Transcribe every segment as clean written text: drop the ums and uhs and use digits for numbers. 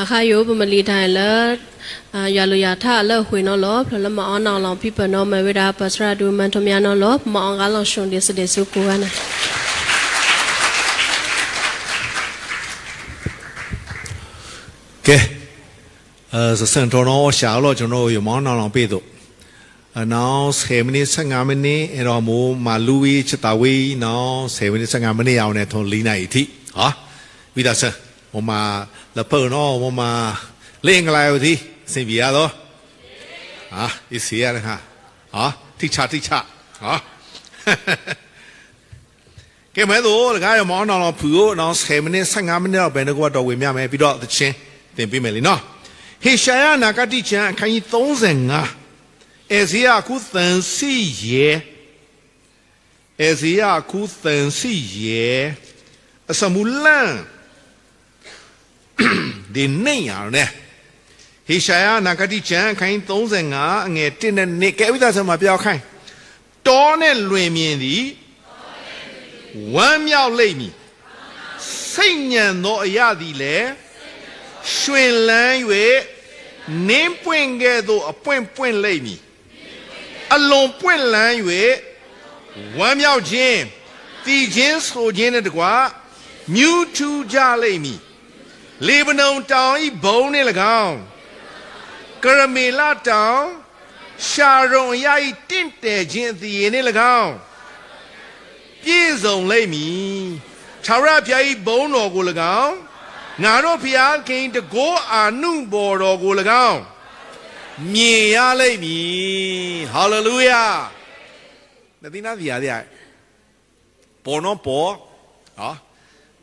အခါယိုပမလီထိုင်လဲရလိုရထလဲဝေနော်လောဖလမအောင်နောင်လောင်ပြပနောမဝေဒါပစရာဒူမန်ထမယနောလောမအောင်ကလောင်ရှုံဒီစတဲ့စုကိုကနာကဲစံတော်တော့ရှာလို့ကျွန်တော်ရမောင်းနောင်လောင်ပြေတော့နောက်7မိနစ်15မိနစ်အဲ့တော့မိုးမာလူဝီချတာဝီနောက်7မိနစ်15မိနစ်အောင်နဲ့ထုံ4နိုင်အထိဟာဝိဒါဆန်ဟိုမှာလပေါ်နော်ဟိုမှာလင်းကလာယူသည်စင်ပြရတော့ဟာဒီစီရဟာဟာတိချဟာကဲမဲတော့ငါရမောင်းနောင်လောင်ဖူနောက်7မိနစ်15မိနစ်တော့ဘယ်နှကတော့ဝင်မြမယ်ပြီးတော့သချင်းသင်ပေးမယ်လीနော်ဟေရှာယနာဂတိကျမ်းအခန်းကြီး35เอเซียคูตันสี่เยเอเซียคูตันสี่เยสมุลันဒီနေ့ရเนี่ยဟေရှာယနာဂတိကျမ်းခိုင်း35ငွေ1နဲ့နှစ်ကဲဥဒ္ဒဆမှာပြောခိုင်းတောနဲ့လွင်မြင်သည်ဝမ်းမြောက်လိမ့်မည်စိတ်ညံသောအရာသည်လည်းရွှင်လန်း၍နင်းပွင့်ကဲ့သို့အပွင့်ပွင့်လိမ့်မည်အလွန်ပွင့်လန်း၍ဝမ်းမြောက်ခြင်းတည်ခြင်းဆိုခြင်းနဲ့တကွာမြူးထူးကြလိမ့်မည်လေဗနုန်တောင်ဤဘုံနှင့်၎င်းကရမေလတောင်ရှာရုံရဤတင့်တယ်ခြင်းအသရေနှင့်၎င်းပြည့်စုံလိမ့်မည်ခြာရဖျားဤဘုံတော်ကို၎င်းငါတို့ဖျားခင်တကောအာနုဘော်တော်ကို၎င်းမြင်ရလိမ့်မည်ဟာလေလုယာနတိနာဒီယာဒီယာပေါ်နော်ပေါ်ဟာ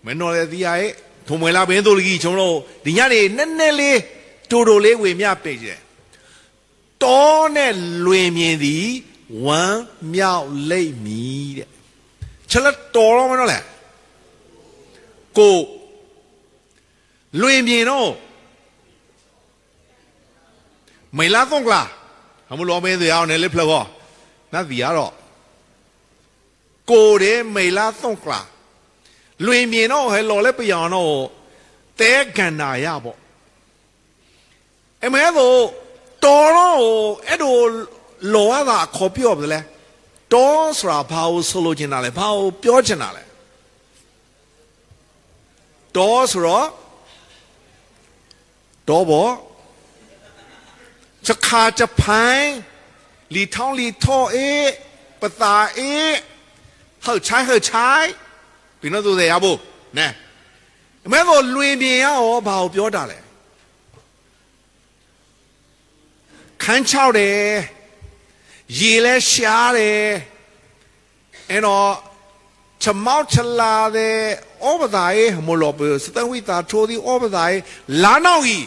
မင်းတို့လည်းဒီယာရဲ့ထုံမွေလာဘင်းတို့ကြီးကျွန်တော်ဒီညနေနည်းနည်းလေးတူတူလေးဝေမျှပေးကြတယ်တောနဲ့လွင်မြင်သည်ဝမ်းမြောက်လိမ့်မည်တဲ့ချက်လက်တော်တော့မနော်လေကိုလွင်မြင်တော့ไม่ลาต้องกล้าทำรู้ไม่ได้เอาเนี่ยเล็บเพลาน่าเสียหรอกโกเดไม่ลาต้องกล้าลุยมีน้องให้รอเล็บไปอย่างน้องแต่กันนายาบอกไอ้แม่ตัวตัวน้องไอ้ตัวหล่ออะไรขอพิจารณาเลยตัวสระพาวสโลจินาเลยพาวพิจารณาเลยตัวสระตัวบอกจะขาดจะพายหลีท้องหลีท่อปตาเฮ้ยใช้พี่น้องตัวเดียวบุเนี่ยแม้ว่าลุยเมียอ๋อเบาเปียวด่าเลยขันเช่าเลยยีเล่ช้าเลยไอ้หนอชะม้าชลาเลยอ้อปตาหมดหลบสตังวิตาโชดีอ้อปตาล้านเอาอี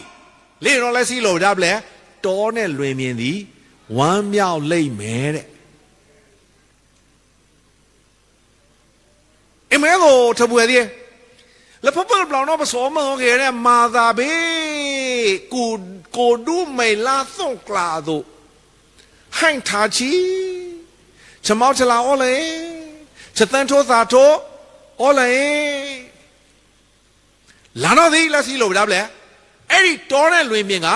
เล่นอะไรสิโหลดับเลยတောနဲ့လွင်မြင်သည်ဝမ်းမြောက်လိမ့်မယ်တဲ့အမေကိုထပွေသေးแล้วพอเปิดเปล่าน้องผสมมาโอเคเนี่ยมาตาเบ้กูดูไม่ลาส่งกลาดูให้ทาชีจะเมาจะลาอ้อเลยจะเต้นโทสาโทอ้อเลยหลานน้องที่ละสิโลดับเลยไอ้ที่တောနဲ့လွင်မြင်က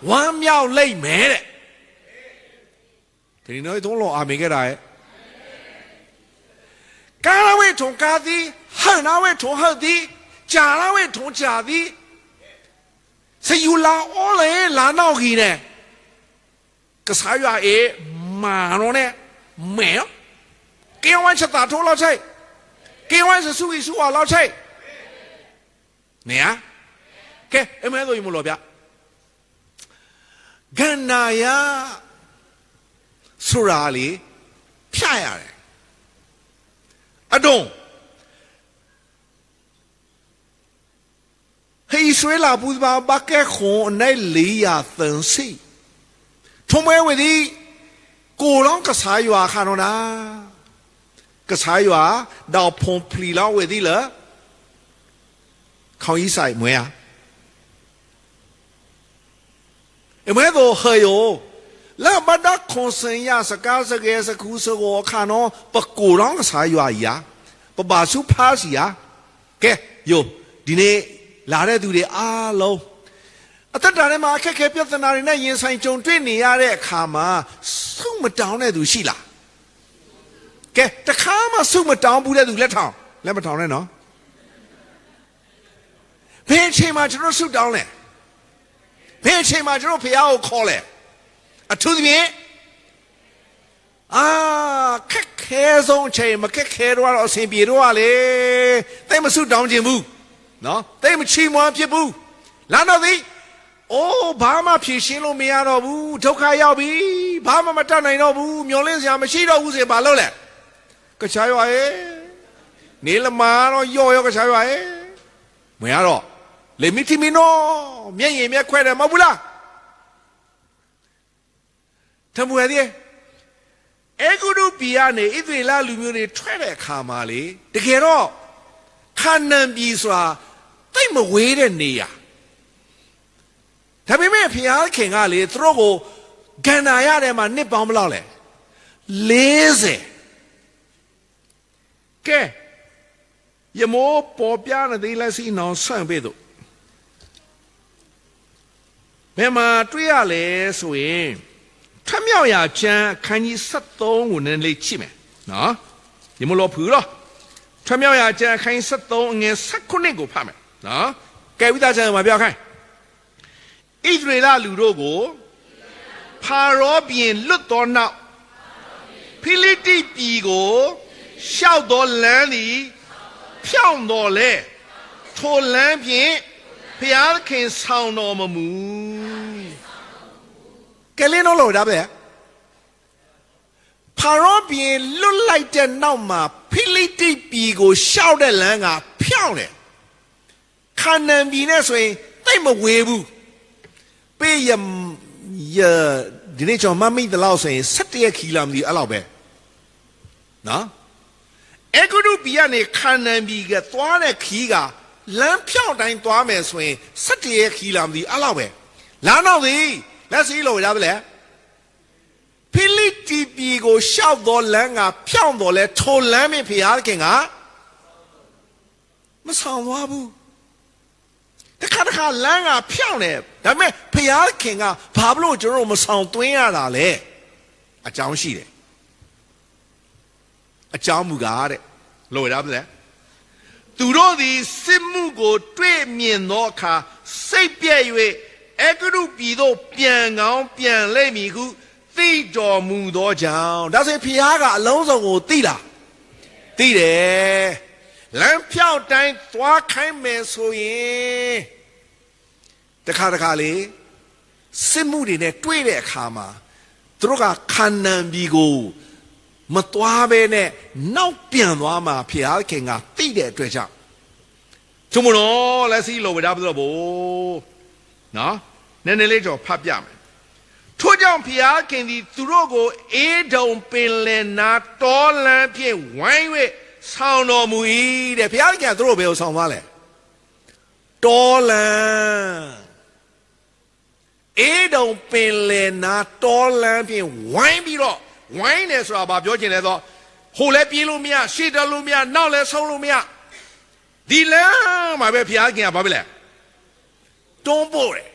ဝမ်းမြောက်လိမ့်မယ်တဲ့ဒီနေ့တော့လောအာမေခဲ့တာရဲ့ကာလဝေထုံကာသည်ဟန်နာဝေထုံဟတ်သည်ဂျာလဝေထုံဂျာသည်စယူလာအော်လေလာနောက်ကြီးနဲ့ကစားရွာမာတော့နဲ့မဲကင်းဝမ်းချက်တာထိုးလောက်ချိတ်ကင်းဝမ်းစစုကြီးစုအောင်လောက်ချိတ်နေရကဲအမဲဆိုရင်မလို့ဗျကန္နာယဆိုတာလေဖြတ်ရတယ်အတုံးဟေးဆွေလာပူပါဘကဲခွန်နဲ့400သန်းစီထုံးမဲဝဒီကိုလောင်းကစားရွာခါတော့နာကစားရွာတော့ဖုန်ဖလီလောင်းဝဒီလေခေါင်းကြီးဆိုင်မွဲရအမေတို့ဟယောလာမဒခွန်စင်ရစကားစကဲစကူစကိုခါနော်ပကိုလောင်းကစားရွာကြီးပပစုဖားစီကဲယိုဒီနေ့လာတဲ့သူတွေအားလုံး အသက်တာထဲမှာအခက်ခဲပြဿနာတွေနဲ့ရင်ဆိုင်ကြုံတွေ့နေရတဲ့အခါမှာဆုမတောင်းတဲ့သူရှိလားကဲတခါမှဆုမတောင်းဘူးတဲ့သူလက်ထောင်လက်မထောင်နဲ့နော်ဘယ်အချိန်မှာကျွန်တော်ဆုတောင်းလဲဘယ်အချိန်မှာကျွန်တော်ဖခင်ကိုခေါ်လဲအထူးသဖြင့်ခက်ခဲဆုံးအချိန်မခက်ခဲတော့အဆင်ပြေတော့လေတိတ်မဆုတောင်းခြင်းဘူးနော်တိတ်မချီးမွမ်းဖြစ်ဘူးလာတော့သည်အိုးဘာမှဖြေရှင်းလို့မရတော့ဘူးဒုက္ခရောက်ပြီဘာမှမတတ်နိုင်တော့ဘူးမျောလင့်စရာမရှိတော့ဘူးဆိုဘာလုပ်လဲကချာရွာရဲ့နေလမာတော့ရောကချာရွာရဲ့မရတော့လေမီတီမီနိုမျက်ရည်မျက်ခွဲတယ်မဟုတ်ဘူးလားထမွေသည်အေဂုရုပြည်ကနေဣသရေလလူမျိုးတွေထွက်တဲ့အခါမှာလေတကယ်တော့ခါနန်ပြည်ဆိုတာတိတ်မဝေးတဲ့နေရာဒါပေမဲ့ဖျားခင်ကလေသူတို့ကိုဂန္ဓာရတဲ့မှာနှစ်ပေါင်းဘယ်လောက်လဲ40ကဲယမိုးပေါ်ပြတဲ့လက်စီနောင်ဆန့်ပေးတော့ဘယ်မှာတွေ့ရလဲဆိုရင်ထွတ်မြောက်ရာကျမ်းအခန်းကြီး73ကိုနည်းနည်းလေးကြည့်မယ်နော်ဒီမလို့ဖူတော့ထွတ်မြောက်ရာကျမ်းအခန်းကြီး73အငယ်19ကိုဖတ်မယ်နော်ကဲဝိသကျမ်းမှာပြောခိုင်းဣသရေလလူတို့ကိုဖာရောဘုရင်လွတ်တော်နောက်ဖိလိတိပြည်ကိုရှောက်တော်လမ်းသည်ဖြောင့်တော်လဲထိုလမ်းဖြင့်ဘုရားခင်ဆောင်တော်မမူကဲလင်းတော့လို့ဒါပဲဖာရောဘုရင်လွတ်လိုက်တဲ့နောက်မှာဖိလိတိပြည်ကိုရှောက်တဲ့လမ်းကဖြောင့်တယ်ခါနန်ပြည်နဲ့ဆိုရင်တိတ်မဝေးဘူးပေးရဒီနေ့ကျွန်တော်မမိတလောက်ဆိုရင်17ခီလာမသိအဲ့လောက်ပဲနော်အေဂုရုပြည်ကနေခါနန်ပြည်ကသွားတဲ့ခီးကလမ်းဖြောင်းတိုင်းသွားမယ်ဆိုရင်17ခီလာမသိအဲ့လောက်ပဲလာတော့သည်လက်စီလို့ရတယ်လေဖိလိတိပြည်ကိုရှောက်တော်လမ်းကဖြောင်းတော်လဲထိုလမ်းမဖျားခင်ကမဆောင်သွားဘူးတခါတခါလမ်းကဖြောင်းတယ်ဒါပေမဲ့ဖျားခင်ကဘာလို့ကျွန်တော်မဆောင်သွင်းရတာလဲအကြောင်းရှိတယ်အကြောင်းမူကားတဲ့လို့ရတယ်လေသူတို့သည်စစ်မှုကိုတွေ့မြင်သောအခါစိတ်ပြည့်၍အေဂရုပြည်သို့ပြန်ကောင်းပြန်လိမ့်မည်ဟုသိတော်မူသောကြောင့်ဒါဆိုဖျားကအလုံးစုံကိုသိလားသိတယ်လမ်းဖြောက်တိုင်းသွားခိုင်းမယ်ဆိုရင်တခါတခါလေစစ်မှုတွေနဲ့တွေ့တဲ့အခါမှာသူတို့ကခါနန်ပြည်ကိုမသွားဘဲနဲ့နောက်ပြန်သွားမှာဖျားခင်ကသိတဲ့အတွက်ကြောင့်ကျွန်မတို့လက်စီလိုဝဒါဘလို့ဘို့နော်နည်းနည်းလေးကြော်ဖတ်ပြမယ်ထို့ကြောင့်ဖျားခင်သည်သူတို့ကိုအေဒုံပင်လယ်နာတောလမ်းဖြင့်ဝိုင်း၍ဆောင်တော်မူ၏တဲ့ဘုရားခင်ကသူတို့ဘယ်ကိုဆောင်သွားလဲတောလမ်းအေဒုံပင်လယ်နာတောလမ်းဖြင့်ဝိုင်းပြီးတော့ဝိုင်းတယ်ဆိုတာဘာပြောချင်လဲဆိုဟိုလည်းပြေးလို့မရရှေ့တက်လို့မရနောက်လည်းဆုံးလို့မရဒီလမ်းမှာပဲဘုရားခင်ကဘာပဲလဲတွန်းပို့တယ်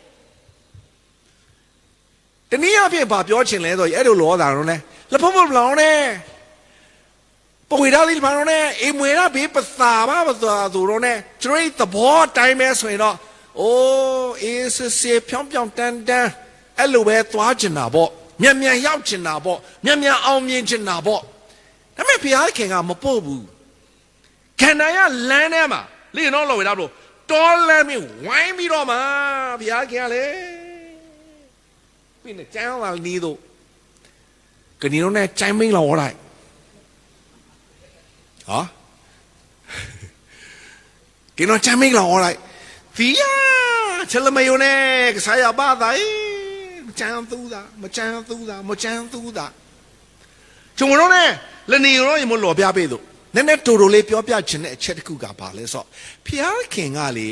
တနည်းအားဖြင့်ဘာပြောချင်လဲဆိုအဲ့လိုလောတာတော့လဲလက်ဖုံးမလောင်းနဲ့ပွေသားလေးဘာလို့လဲအိမ်မွေတာဘေးပသာပါပသာသူတော့ ਨੇ ကျွေးသဘောတိုင်းပဲဆိုရင်တော့အိုးအေးစစ်စစ်ဖြောင်းဖြောင်းတန်းတန်းအဲ့လိုပဲသွားကျင်တာပေါ့မြန်မြန်ရောက်ကျင်တာပေါ့မြန်မြန်အောင်မြင်ကျင်တာပေါ့ဒါပေမဲ့ဘုရားခင်ကမပို့ဘူးခန္ဓာရလမ်းထဲမှာလေတော့လော်ဝေတော့တောလမ်းမျိုးဝိုင်းပြီးတော့မှဘုရားခင်ကလေပြီးနေကျန်းလာနေတော့ကနေတော့ ਨੇ ကျိုင်းမင်းလော်လိုက်ဟာကင်းတော့ချမ်းမိတ်လောလိုက်ဖီယာချက်လမယုံနဲ့ကစားရပါသားမချမ်းသူးတာမချမ်းသူးတာမချမ်းသူးတာကျုံတော့ ਨੇ လနေရောရင်မလော်ပြပေးလို့နည်းနည်းတူတူလေးပြောပြချင်တဲ့အချက်တစ်ခုကပါလဲဆိုဖျားခင်ကလေ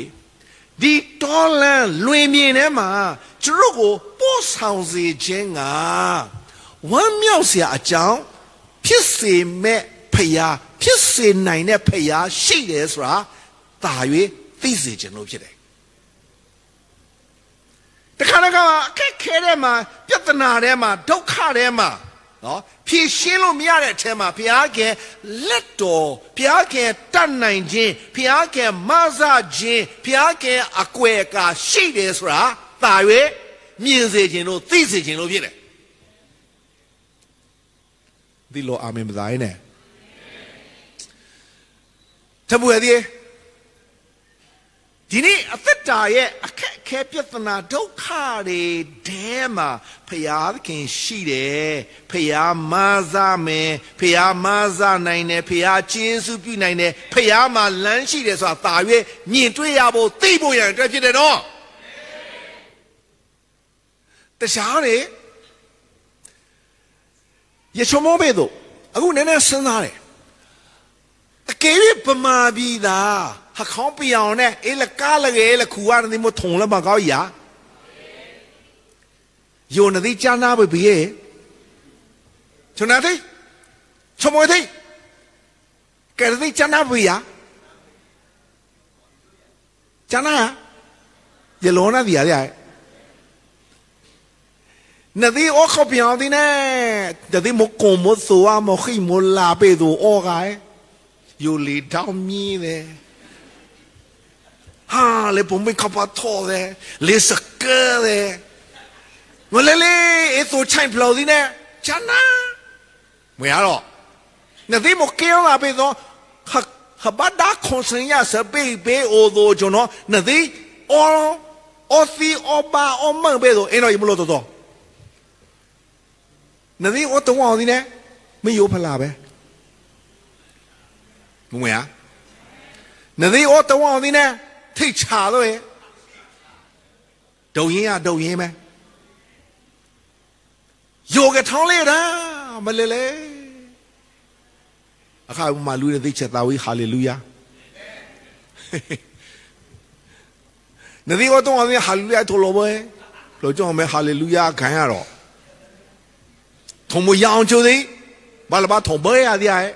ဒီတော်လန်လွင်မြင်ထဲမှာကျတို့ကိုပို့ဆောင်စေခြင်းကဝမ်းမြောက်စရာအကြောင်းဖြစ်စေမဲ့ဖျားဖြစ်စေနိုင်တဲ့ဖျားရှိတယ်ဆိုတာတာ၍သိစေခြင်းလို့ဖြစ်တယ် ကခဲတဲ့မှာပြဿနာထဲမှာဒုက္ခထဲမှာနော်ဖြေရှင်းလို့မရတဲ့အထဲမှာဘုရားခင်လက်တော်ဘုရားခင်တတ်နိုင်ခြင်းဘုရားခင်မဆခြင်းဘုရားခင်အကွယ်ကာရှိတယ်ဆိုတာသာ၍မြင်စေခြင်းလို့သိစေခြင်းလို့ဖြစ်တယ်ဒီလိုအာမင်မသားနဲ့တပူရသည်ဒီနေ့အသက်တာရဲ့အခက်အခဲပြဿနာဒုက္ခတွေတဲမှာဖယားခင်ရှိတယ်ဖယားမဆမယ်ဖယားမဆနိုင်တယ်ဖယားကျေးဇူးပြုနိုင်တယ်ဖယားမှာလမ်းရှိတယ်ဆိုတာသာ၍မြင်တွေ့ရဖို့သိဖို့ရန်အတွက်ဖြစ်တယ်နော်တခြားတွေယေရှုမောဘေတို့အခုနည်းနည်းစဉ်းစားတယ်တကယ်ဗမာပြည်သားဟာခေါင်းပြောင်နဲ့အေးလကားလေလေခူကနေမထုံလမကောက်ရယုံနေကြနာပဲဘီရဲ့ကျွန်တော်သိချမွေသိကဲသိကြနာဘီရကြနာရလောနာဒီရတယ်那地我靠边的呢，那地莫讲莫说啊，莫黑莫拉贝都恶个，有里到米的，哈，你不没靠把拖的，你是个的，我来嘞，一做菜不老的呢，真呐，没呀咯，那地莫叫拉贝都，哈把大空生呀是贝恶多就喏，那地恶西恶巴恶猛贝都，哎喏也不老多多。那你我懂我的呢？没有怕啦呗？不没啊？那你我懂我的呢？太差了呗？抖音啊，抖音呗？有个汤来的，没来嘞。啊，看我马路的这些大卫哈利路亚。那你我懂我的哈利路亚陀罗呗？老叫我们哈利路亚看下咯。同我扬州的，把了把同胞呀的哎，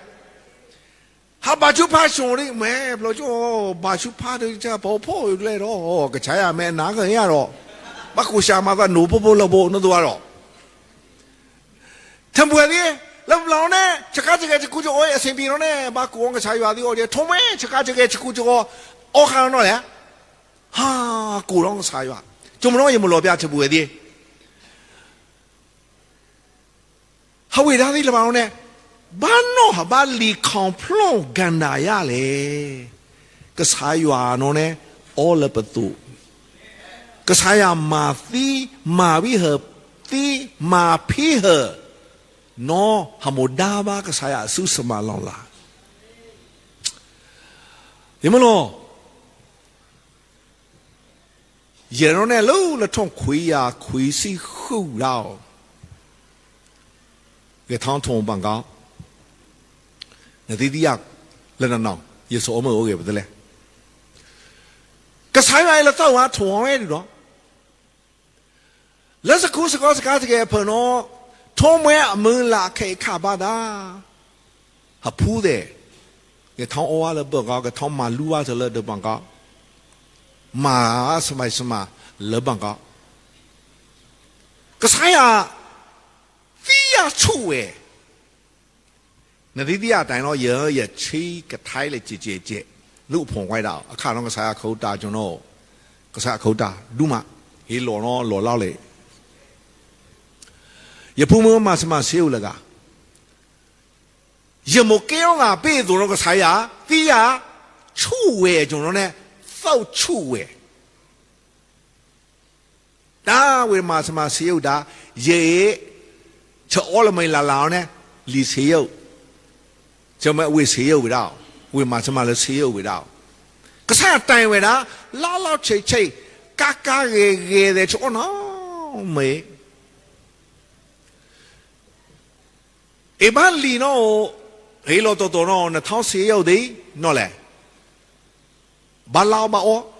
他把就怕兄弟没，老就把就怕的这跑跑来了，个菜呀没哪个人呀咯，把故乡嘛个奴婆婆老婆那多了，他不的，老呢，这个估计我也身边了呢，把国王个菜呀的我的，同没这个估计我看到了，哈，国王个菜呀，怎么弄也没老表这不的。他为啥的了呢？บ้านโน้บ้านลีคอมพลงกันได้ยาเลยก็สายว่าโน่เนี่ยออลประตูก็สายมาตีมาวิเหตีมาพิเหโน่ฮามุดาบาก็สายสุสมาลองละเห็นมั้ยล่ะเยโน่เนี่ยรู้ละท่องคุย呀คุยสิคู่เรา给汤通办告，那弟弟呀，来那闹，也是我们我给不得嘞。个菜园了早晚通完的咯，那是故事告诉这个朋友，通完门拉开卡巴达，还铺的，给汤欧啊了报告，给汤马路啊这了的报告，马什么了报告，个菜呀。处诶，那弟弟啊，但我也吹个台来接，路碰坏到，看那个啥口大就喏，个啥口大，路嘛，一落老嘞，也不么嘛什么修了个，也没给我啊，别做那个啥呀，弟呀，处诶，就喏呢，造处诶，那为嘛什么修的也。这all了没拉老呢，离谁有？怎么为谁有味道？为嘛什么了谁有味道？可是单位啦，老切，嘎嘎个的说喏没。一般里喏，黑老多喏，那汤谁有的喏嘞？把老把我，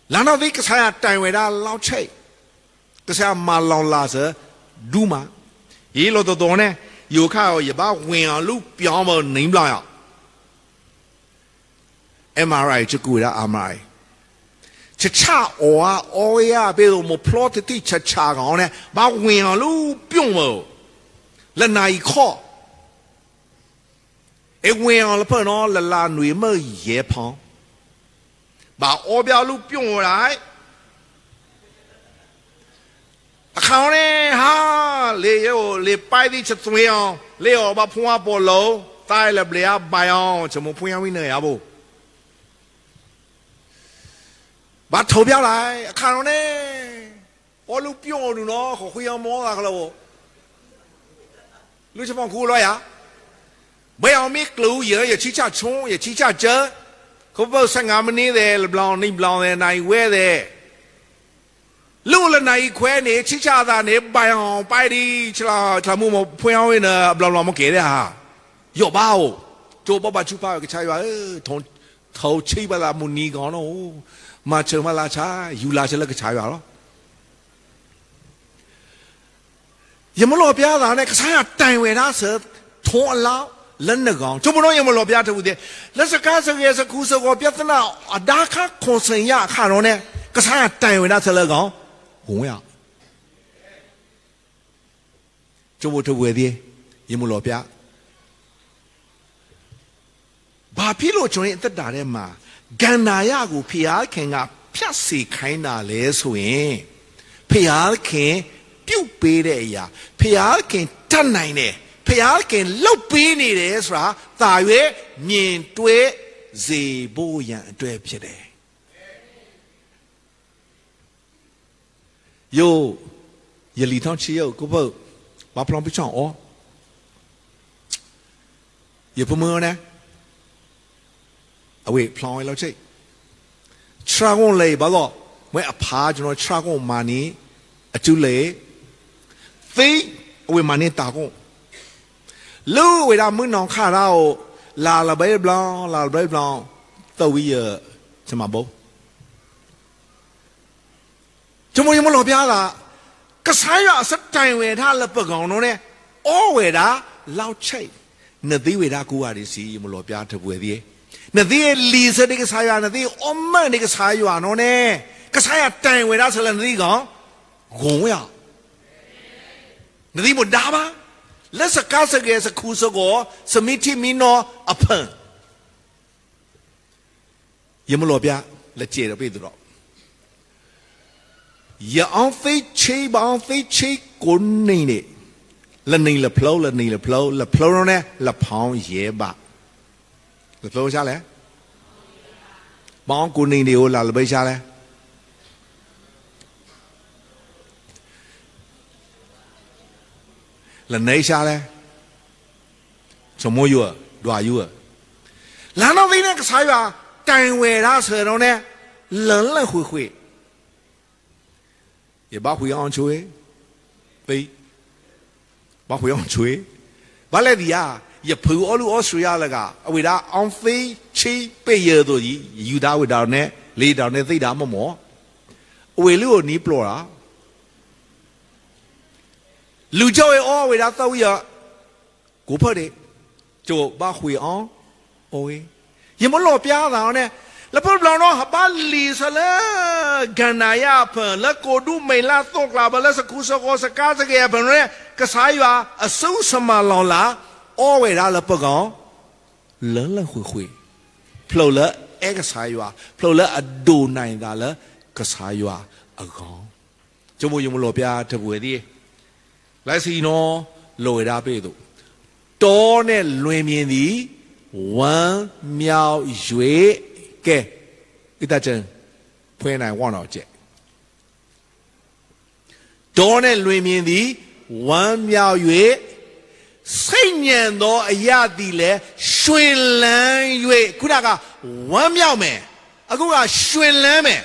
然后这个啥单位啦老切，可是马老拉着路嘛。一路多呢，有看一把弯路标么能不了 ？MRI 就贵了 MRI， cha or ya be mo plot ti cha gong ne ba win lu pyong mo la nai kho e win la pho no la nui mo ye phong ba o bia lu pyong lai khao ne ha le pai di chat sui on le o ba phwa po lo tai la blia bai on chmo phwa wi ne ya bo把投票来，看到呢，我都标了喏，和会员摸那个了哦，你是放苦了呀？不要米路也去下冲，也去下折，可不是俺们你的不啷你不啷的那一位的，路了那一块呢，去下的呢，白样白的，去了他们朋友呢，不啷么给的哈，有吧哦，做爸爸就把个菜话，同头七八啦木尼讲咯。มาเชิญมาลาชาอยู่ลาเชลก็ชายว่าหรอยังไม่รอพิจารณาเนี่ยก็ใช้แต่งเวลาเสร็จท้องแล้วเล่นหนึ่งกองจมูกน้อยยังไม่รอพิจารณาทุกทีแล้วสักการสักเยสักคู่สักว่าพิจารณาดาข้าคงสัญญาข้าเราเนี่ยก็ใช้แต่งเวลาเสร็จแล้วกองหงอยจมูกทุกทียังไม่รอพิจารณาบาพี่โลจงเนี่ยตัดด่าได้มากันนายกูพิจารณาเข่งกับพิจารณาใครน่าเลสวยพิจารณาเข่งปิ้วปีเดียพิจารณาเข่งจันไหนเนี่ยพิจารณาเข่งลบปีนี่เด้สระตายเวมีนตัวเจ็บยันตัวเจ็บเด้โยยลีท้องเชี่ยวกูบอกว่าพร้อมพิจารณาอ๋ออย่าพูดมือนะเอาไว้พลอยแล้วใช่ชาโกงเลยบ้าก็ไม่อภาจนชาโกงมานี้จุเลยฟีเอาไว้มานี้ตาโกงลูกเวลามึงน้องข้าเราลาเบลบลองลาเบลบลองตัววิเยอจะมาบ่จมูกยังไม่หลบยาละก็ใช้ว่าสักใจเวทาละปะกองโน่เนี่ยโอ้เวลาเราใช่เนื้อที่เวลากูอะไรสิยังไม่หลบยาเธอเวทีนั่นที่ลีเซนี่ก็ใช้ยานั่นที่อมมันนี่ก็ใช้ยาโน่เนี่ยก็ใช้ยาแต่งเวลาเสร็จนั่นที่ก็งงอ่ะนั่นที่หมดดาบะแล้วสักการสักเกสักคูสักโกสมิธิมิโนอภันยังไม่หลบยาและเจริญไปตลอดอย่าเอาไฟเชี่ยบ้าไฟเชี่ยคนนี่เนี่ยละนี่ละเพลาละนี่ละเพลาละเพลาเนี่ยละพาวเย่บะละเพลาใช่ไหมบ้าคนนี่เดียวละละไปใช่ไหมละไหนใช่ไหมสมมติอยู่ดูอายุแล้วนั่นที่เนี่ยก็ใช่ว่าแต่งเวลาเสร็จแล้วเนี่ยหลังเลยคุย也把会养吹，对，把会养吹，把来的呀，也陪我路我水呀那个，为了安飞去背业多的，有的为了呢，来到呢最大么么，为了你不啦，路教的我为了走呀，古坡的就把会养，哦，也没老表达呢。แล้วพวกเราเนาะบ้านลีซะแล้วกันนายาเพิ่นแล้วโกดูไม่ลาตกลาบแล้วสกุสกสกาสเกเพิ่นเนี่ยก็สายว่าอสุสมาลองละอ้อเวลาละปะกองเลินละคุยพลละเอกสายว่าพลละอดูในตาละก็สายว่าอกองจมูกยังบ่รอเปียทะบวยดิไลสิเนาะลอยดาเป้ตุโตเนี่ยလွင်မြင်သည်ဝမ်းမြောက်၍ကဲဣတကျန်ဖွင့်နိုင်ဝေါတော့ကျက်ဒေါ်နဲ့လွင်မြင်သည်ဝမ်းမြောက်၍စိတ်ညံသောအရာသည်လည်းရွှင်လန်း၍ခုနကဝမ်းမြောက်မယ်အခုကရွှင်လန်းမယ်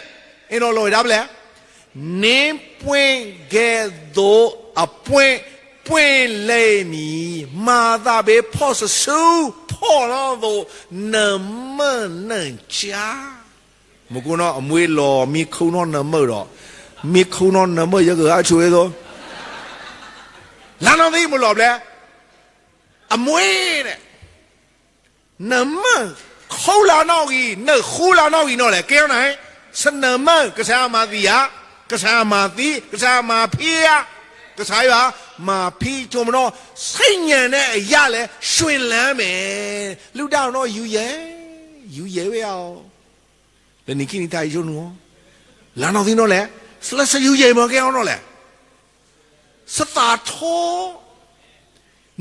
အင်းတော်လို့ဒါဗလဲနင်းပွင့်ခဲ့သောအပွင့်ပွင့်လေမီမာသာဘေဖော့ဆူဖော့တော့နမနန်ချာမကုနောအမွေလောမိခုံနောနမတော့မိခုံနောနမရကအချွေတော့လာနော်သိမလို့ဗျာအမွေတဲ့နမခေါလာနောက်ကြီးနှခူလာနောက်ကြီးနော်လေကဲနိုင် စနမကစားမာတိယကစားမာတိကစားမာဖေးကစားရမာဖီချုံမတော့စိတ်ညံတဲ့အရာလဲရွှင်လန်းမယ်လူတောင်တော့ယူရဲပဲအောင်လည်းနိခိနိတာယုံနော်လာတော့သိတော့လဲစလက်စယူရဲမကဲအောင်တော့လဲစတာထော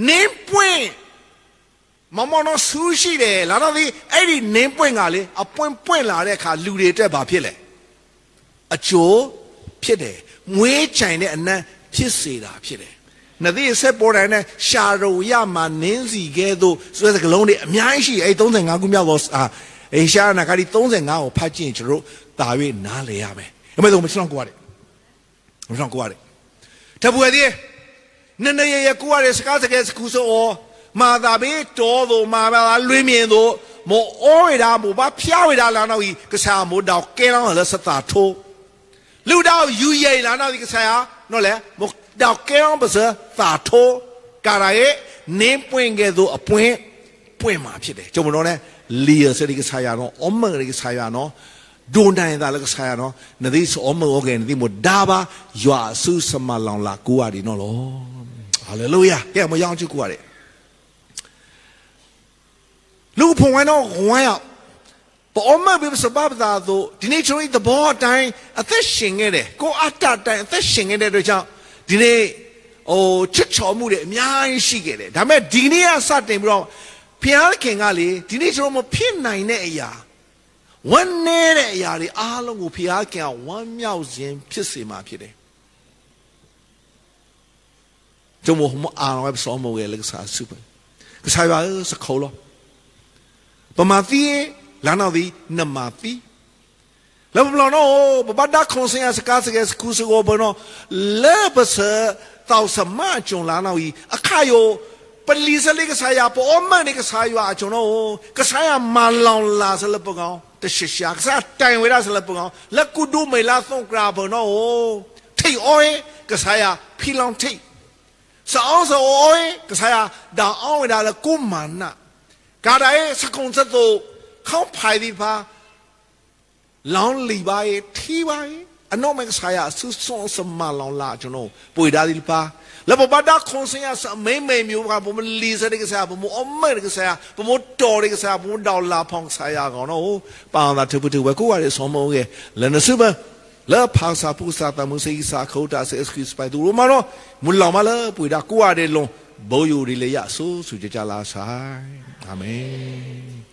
နေပွင့်မမနော်ဆူရှိတယ်လာတော့ဒီအဲ့ဒီနင်းပွင့်ကလေအပွင့်လာတဲ့အခါလူတွေတက်ဘာဖြစ်လဲအကျိုးဖြစ်တယ်မွေးချိုင်တဲ့အနံ့ဖြစ်စေတာဖြစ်တယ်နသီးဆက်ပေါ်တိုင်းနဲ့ရှာရုံရမှာနင်းစီကဲသို့ဆိုတဲ့စကလုံးတွေအများကြီးရှိအဲ့35ခုမြောက်သောအေရှာနာဂရီ35ကိုဖတ်ကြည့်ရင်ကျွန်တော်ဒါ၍နားလည်ရမယ်အမေတို့မချောင်းကိုရတယ်မချောင်းကိုရတယ်တပူရည်နည်းနည်းရကိုရတယ်စကားစကားစကူဆိုမာသာဘေးတော်သူမာဘာလွေးမြင်သူမောအိုးရတာမောဘာဖျားရတာလာတော့ဤကစားမိုးတော့ကဲတော့လည်းစတာထိုးလူတော့ယူရိလာတော့ဒီကစားရနော်လေမောတော့ကဲတော့ပစသာထိုးကာရဲနင်းပွင့်ကဲသို့အပွင့်ပွင့်မှာဖြစ်တယ်ကျွန်တော်တို့လည်းလီယာစဒီကစားရတော့အမရကစားရနော်ဒွန်တိုင်းသားလည်းကစားရနော်နဒီဆိုအမโอเคနဒီမိုဒါဘာယွာဆုစမလောင်လာကိုရီနော်လောဟာလေလုယာကဲမယောင်းချကိုရတယ်လူဖုံဝိုင်းတော့ဝိုင်းရောက်ပေါ်မဘိစဘာသာတို့ဒီနေ့ကျွန်တော်ဒီဘောအတိုင်းအသက်ရှင်ခဲ့တယ်ကိုအတ္တတိုင်းအသက်ရှင်ခဲ့တဲ့အတွက်ကြောင့်ဒီနေ့ချစ်ချော်မှုတွေအများကြီးရှိခဲ့တယ်ဒါပေမဲ့ဒီနေ့ကစတင်ပြီးတော့ဘုရားခင်ကလေဒီနေ့ကျွန်တော်မဖြစ်နိုင်တဲ့အရာဝမ်းနည်းတဲ့အရာတွေအားလုံးကိုဘုရားခင်ကဝမ်းမြောက်ခြင်းဖြစ်စေမှာဖြစ်တယ်ကျွန်တော်မအားဝဲဆောမောရဲ့လက်စားစုပဲကစားရစခေါ်လို့ပမာတိလာနောက်ဒီနမာတိလောဘလောနောဘဘဒါခွန်စင်စကားစကားစကူစကိုဘနောလေဘစတောက်စမဂျုံလာနောက်ဤအခါယောပလီစလေးကစားရပေါ်မနေကစားရအကျွန်တော်ကစားရမလောင်လာစလပကောင်တရှိရှာကစားတိုင်ဝရစလပကောင်လက်ကုဒုမေလာသုံကရာဘနောထိတ်အော်ကစားရဖီလောင်ထိတ်စောင်းစောအော်ကစားရဒါအောင်ဝရလကုမာနာကာဒါရဲ့စကုံစက်တို့ခေါင်းဖိုင်ဒီပါလောင်းလီပါရဲ့ထီပါရဲ့အနောမကဆာယာဆူဆွန်စမလောင်းလာကျွန်တော်ပွေဒါဒီပါလဘဘဒါခွန်စင်ရစမေမေမျိုးကဘုံလီစတဲ့ကဆာဘုံအမဲကဆာဘုံတော်တဲ့ကဆာဘုံဒေါ်လာဖောင်းဆာယာကောနော်ပါတာထပုထဝဲကိုရရဲ့ဆောမောရဲ့လနဆုဘလာဖာစာပူစာတမှုစိစာခေါတာဆေစခစ်စပိုင်သူရမနော်မူလောင်မလားပွေဒါကိုရတဲ့လုံးဘောယူရီလေရဆူကြကြလာဆိုင်အာမင်